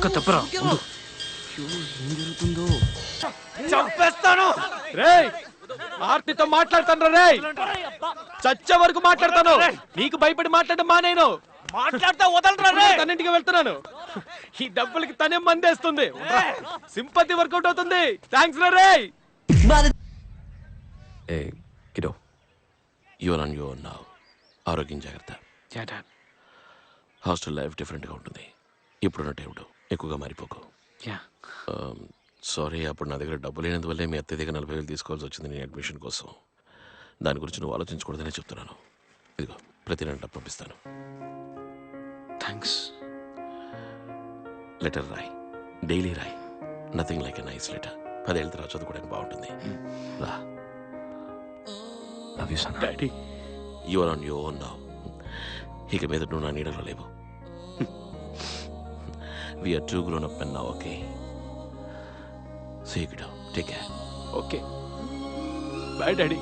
ఒక్క తప్పరా ఏం జరుగుతుందో చంపేస్తాను. రేయ్ ఆర్తితో మాట్లాడతాను రేయ్, చచ్చే వరకు మాట్లాడతాను. నీకు భయపడి మాట్లాడడం మానేను. మాట్లాడితే వదలరా. తన్నింటికి వెళ్తున్నాను. ఈ డబ్బులకి తనే మందేస్తుంది. సింపతి వర్కౌట్ అవుతుంది. థ్యాంక్స్ రేయ్. Hey kiddo you're on your now. ఆరోగ్యం జాగ్రత్త. హాస్టల్ లైఫ్ డిఫరెంట్గా ఉంటుంది. ఇప్పుడున్న టైంలో ఎక్కువగా మారిపోకు. సారీ, అప్పుడు నా దగ్గర డబ్బు లేనందువల్లే మీ అత్త దగ్గర 40,000 తీసుకోవాల్సి వచ్చింది నీ అడ్మిషన్ కోసం. దాని గురించి నువ్వు ఆలోచించకూడదనే చెప్తున్నాను. ఇదిగో ప్రతి నెల డబ్బు పంపిస్తాను. థ్యాంక్స్. లెటర్ రాయి, డైలీ రాయి. Nothing like a nice letter. 10 ఏళ్ళ తర్వాత చదువుకోవడానికి బాగుంటుంది. రా. Love you son. Daddy your on your own now. ఇక మీద నువ్వు నా నీడలో లేవు. We are too grown up and now. Okay, See you, kiddo. Take care. Okay bye daddy.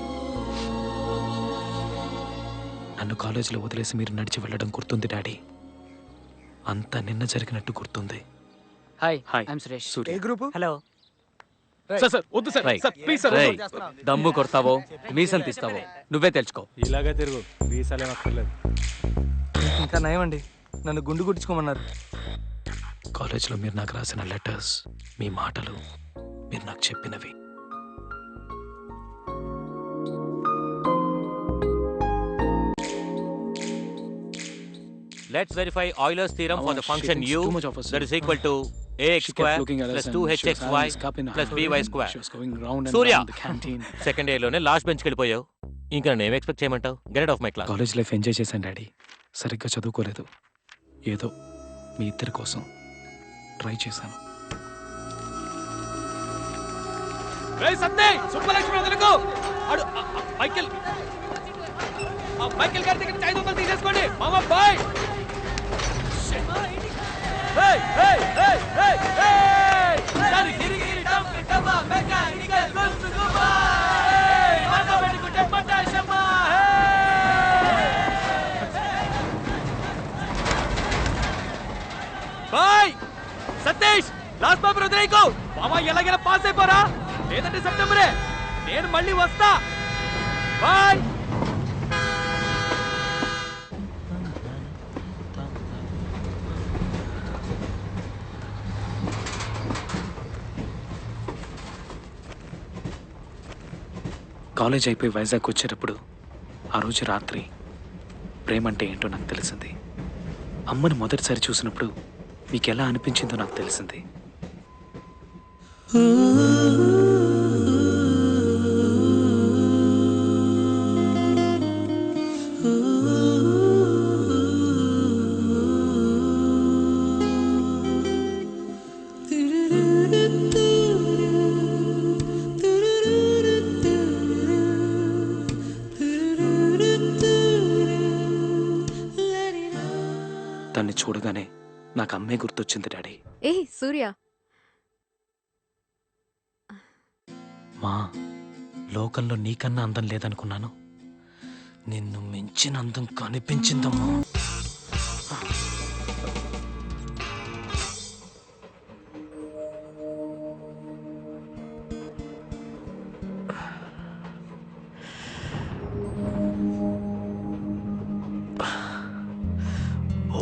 నన్ను కాలేజీలో వదిలేసి మీరు నడిచి వెళ్ళడం గుర్తుంది డాడీ. అంతా నిన్న జరిగినట్టు గుర్తుంది. Hi hi. I'm Suresh. Surya. Group hello. Sir sir వద్దు సార్. Sir please sir. దమ్ము కొడతావో మీసం తీస్తావో నువ్వే తెలుసుకో. ఇలాగే తిరుగు, వీసాలేం అక్కర్లేదు. ఇంకా నయమండి, నన్ను గుండు కుట్టించుకోమన్నారు. కాలేజీలో మీరు నాకు రాసిన లెటర్స్, మీ మాటలు, మీరు నాకు చెప్పినవి. Let's verify Euler's theorem for the function u that is equal to ax square plus 2hxy plus by square. Surya, second year లోనే లాస్ట్ బెంచ్కి వెళ్ళిపోయావు. ఇంకా నన్ను ఏం ఎక్స్పెక్ట్ చేయమంటావు? Get out of my class. College life enjoy చేశాను daddy. సరిగ్గా చదువుకోలేదు. ఏదో మీ ఇద్దరి కోసం ట్రై చేశాను. రేయ్ సందే, సుబ్బలక్ష్మి వదలకు. అడు మైకేల్, మైకేల్ గారి దగ్గర 500 తీసేసుకోండి. మామ bye. Hey hey hey hey hey. దాని గిరిగిరి టంపి టమా మెకానికల్ గుర్తుకు బాయ్. మాతో పెట్టుకుంటే పటాషమా. బాయ్ సతీష్, లాస్ట్ పేపర్ వదిలేయకు. మామ ఎలాగైనా పాస్ అయిపోరా, లేదంటే సెప్టెంబరే. నేను మళ్ళీ వస్తా. బాయ్. కాలేజ్ అయిపోయి వైజాగ్ వచ్చేటప్పుడు ఆ రోజు రాత్రి ప్రేమ అంటే ఏంటో నాకు తెలిసింది. అమ్మని మొదటిసారి చూసినప్పుడు మీకు ఎలా అనిపించిందో నాకు తెలిసింది. దాన్ని చూడగానే నాకు అమ్మే గుర్తొచ్చింది డాడీ. ఏ సూర్య, మా లోకంలో నీకన్నా అందం లేదనుకున్నాను. నిన్ను మించిన అందం కనిపించిందమ్మా.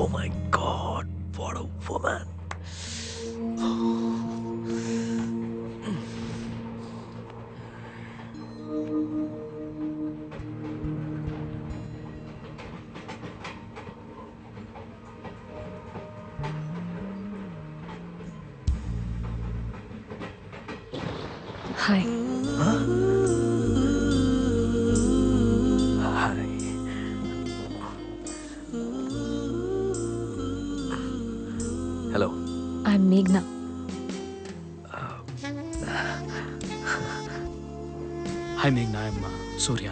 Oh my God, what a woman. Hi. Hi. Hello. I'm మేఘ్నా. Hi మేఘ్నా, I'm Surya.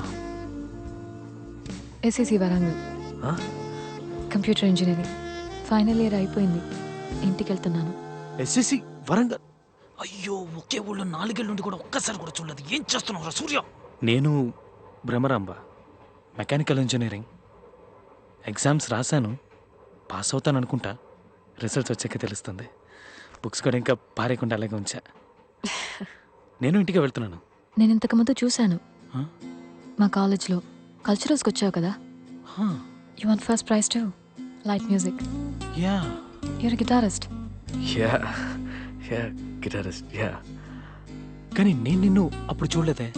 SSC Warangal, computer engineering final year అయిపోయింది. ఇంటికి వెళ్తున్నాను. ఎస్ఎస్సి వరంగల్. అయ్యో, ఒకే ఊళ్ళో 4 ఏళ్ళ నుండి కూడా ఒక్కసారి కూడా చూడలేదు. ఏం చేస్తున్నావురా సూర్య? నేను భ్రమరాంబ, మెకానికల్ ఇంజనీరింగ్. ఎగ్జామ్స్ రాశాను, పాస్ అవుతాను అనుకుంటా. రిజల్ట్స్ వచ్చాక తెలుస్తుంది. బుక్స్ కూడా ఇంకా పారేయకుండా అలాగే ఉంచా. నేను ఇంటికి వెళ్తున్నాను. నేను ఇంతకుముందు చూశాను Huh? మా కాలేజ్లో కల్చరల్స్కి వచ్చావు కదా. Huh. You want first prize to light music. Yeah. You're guitarist. Yeah yeah guitarist yeah. కానీ నేను నిన్ను అప్పుడు చూడలేదే.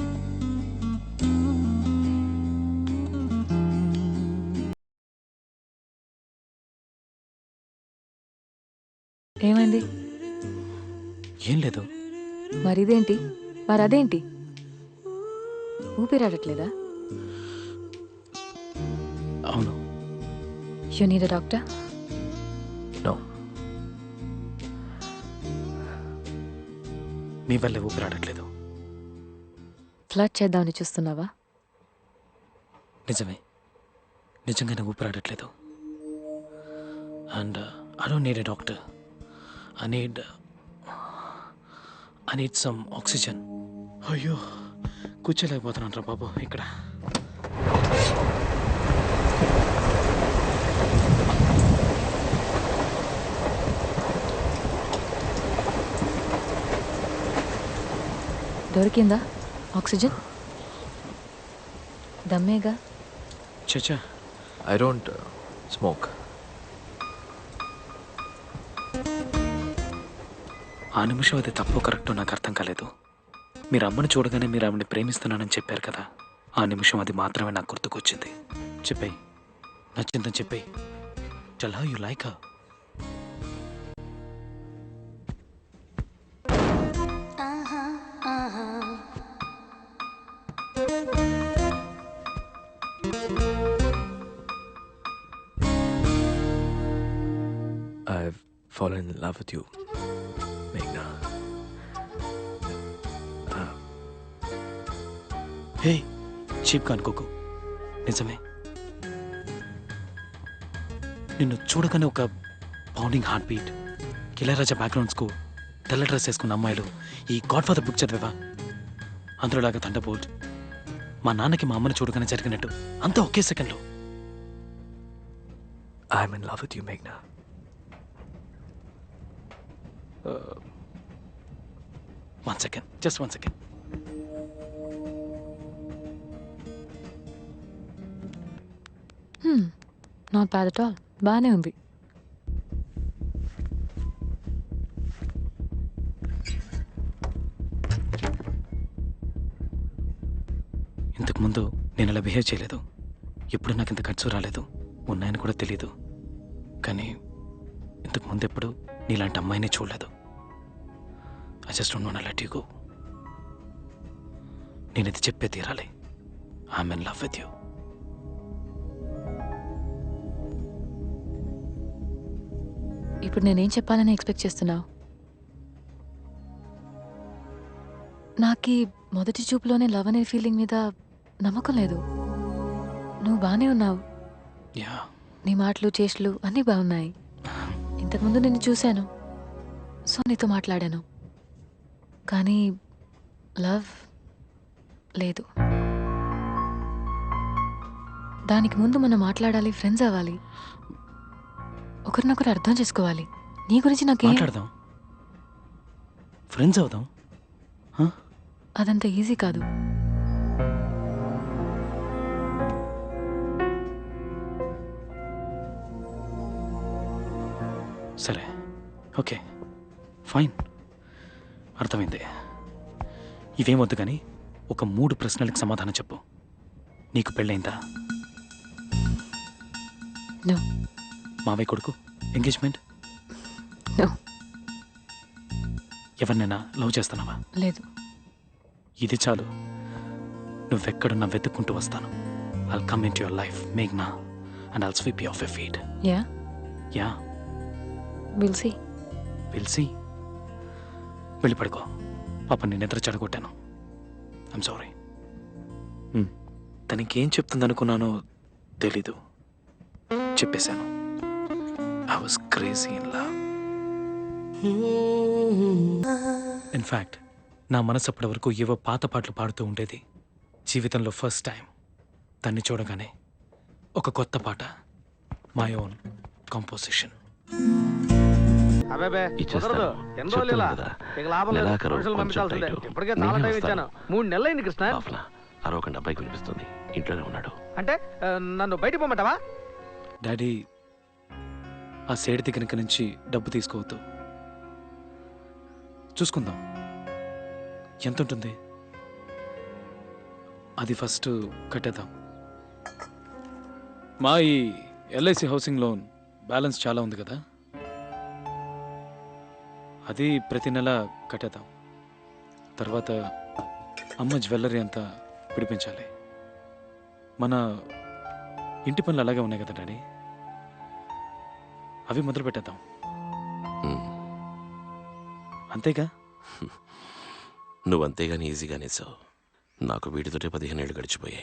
ఏమైంది? ఏం లేదు. మరిదేంటి? మరదేంటి? ఊపిరాడట్లేదా? అవును. You need a doctor? No. నీ వల్లే ఊపిరాడట్లేదు. ఫ్లడ్ చేద్దామని చూస్తున్నావా? నిజమే, నిజంగానే ఊపిరాడట్లేదు. And I don't need a doctor. I need some oxygen. అయ్యో, కూర్చోలేకపోతున్నాను రా బాబు ఇక్కడ. దొరికిందా ఆక్సిజన్? దమ్మేగా. చచ్చా, ఐ డోంట్ స్మోక్. ఆ నిమిషం అది తప్పు కరెక్టో నాకు అర్థం కాలేదు. మీరు అమ్మని చూడగానే మీరు ఆవిడని ప్రేమిస్తున్నానని చెప్పారు కదా, ఆ నిమిషం అది మాత్రమే నాకు గుర్తుకొచ్చింది. చెప్పేయి, నచ్చిందని చెప్పేయి. Tell her you like her. I've fallen in love with you, Meghna. Hey, చీప్గా అనుకోకు, నిజమే. నిన్ను చూడగానే ఒక pounding heart beat, Ilaiyaraaja background score, తెల్ల డ్రెస్ వేసుకున్న అమ్మాయిలు, ఈ గాడ్ ఫాదర్ బుక్ చదివేవా, అందులోలాగా థండర్బోల్ట్, మా నాన్నకి మా అమ్మని చూడగానే జరిగినట్టు అంతా ఒకే సెకండ్లో. I'm in love with you, Meghna. One second, just 1 second. Not bad at all. బాగానే ఉంది. ఇంతకుముందు నేను అలా బిహేవ్ చేయలేదు. ఎప్పుడు నాకు ఇంత ఖర్చు రాలేదు, ఉన్నాయని కూడా తెలీదు. కానీ ఇంతకుముందు ఎప్పుడు నీలాంటి అమ్మాయిని చూడలేదు. I just don't want to let you go. నేను ఇది చెప్పే తీరాలి. I'm in love with you. ఇప్పుడు నేనేం చెప్పాలని ఎక్స్పెక్ట్ చేస్తున్నావు? నాకు మొదటి చూపులోనే లవ్ అనే ఫీలింగ్ మీద నమ్మకం లేదు. నువ్వు బాగానే ఉన్నావు. యా, నీ మాటలు చేష్టలు అన్నీ బాగున్నాయి. ఇంతకుముందు నిన్ను చూశాను, సో నీతో మాట్లాడాను. కానీ లవ్ లేదు. దానికి ముందు మనం మాట్లాడాలి, ఫ్రెండ్స్ అవ్వాలి, ఒకరినొకరు అర్థం చేసుకోవాలి. నీ గురించి నాకేం మాట్లాడదాం, ఫ్రెండ్స్ అవుదాం. అదంత ఈజీ కాదు. సరే, ఓకే, ఫైన్, అర్థమైంది. ఇవేమొద్దు కానీ ఒక 3 ప్రశ్నలకు సమాధానం చెప్పు. నీకు పెళ్ళైందా? నో. మావయ్య కొడుకు, ఎంగేజ్మెంట్? నో. ఎవరినైనా లవ్ చేస్తున్నావా? లేదు. ఇది చాలు. నువ్వెక్కడున్నా వెతుక్కుంటూ వస్తాను. I'll come into your life, Meghna, and I'll sweep you off your feet. Yeah, Yeah, will see. we'll see. వెళ్ళి పడుకో. పాప నేను నిద్ర చెడగొట్టాను. I'm sorry. తనకేం చెప్తుందనుకున్నానో తెలీదు, చెప్పేశాను. I was crazy in love. In fact నా మనసు అప్పటి వరకు ఏవో పాత పాటలు పాడుతూ ఉండేది. జీవితంలో ఫస్ట్ టైం తన్ని చూడగానే ఒక కొత్త పాట, మై ఓన్ కంపోజిషన్. అబ్బే ఇచ్చేస్తాను. కుదరదు ఎన్ని రోజులు ఇలా చెప్తున్నాను కదా. ఇక లాభం లేదు నెలాఖరు మనుషులు కొంచెం పంపించాల్సిందే టైటు. ఇప్పటికే నేనే చాలా టైం వస్తాను. ఇచ్చాను 3 నెలలైంది కృష్ణ బాఫ్లా అరవకండి, అబ్బాయికి వినిపిస్తుంది. ఇంట్లోనే ఉన్నాడు. అంటే నన్ను బయటికి పోమంటావా డాడీ ఆ సేడి దగ్గర నుంచి డబ్బు తీసుకోవద్దు. చూసుకుందాం ఎంత ఉంటుంది అది ఫస్ట్ కట్టేద్దాం. మా ఈ ఎల్ఐసి హౌసింగ్ లోన్ బ్యాలెన్స్ చాలా ఉంది కదా, అది ప్రతి నెల కట్టేద్దాం. తర్వాత అమ్మ జ్యువెలరీ అంతా విడిపించాలి. మన ఇంటి పనులు అలాగే ఉన్నాయి కదా డాడీ, అవి మొదలు పెట్టేద్దాం. ఉమ్. అంతేగా? నువ్వు అంతేగాని ఈజీగానే సార్. నాకు వీటితోటే 15 ఏళ్ళు గడిచిపోయాయి.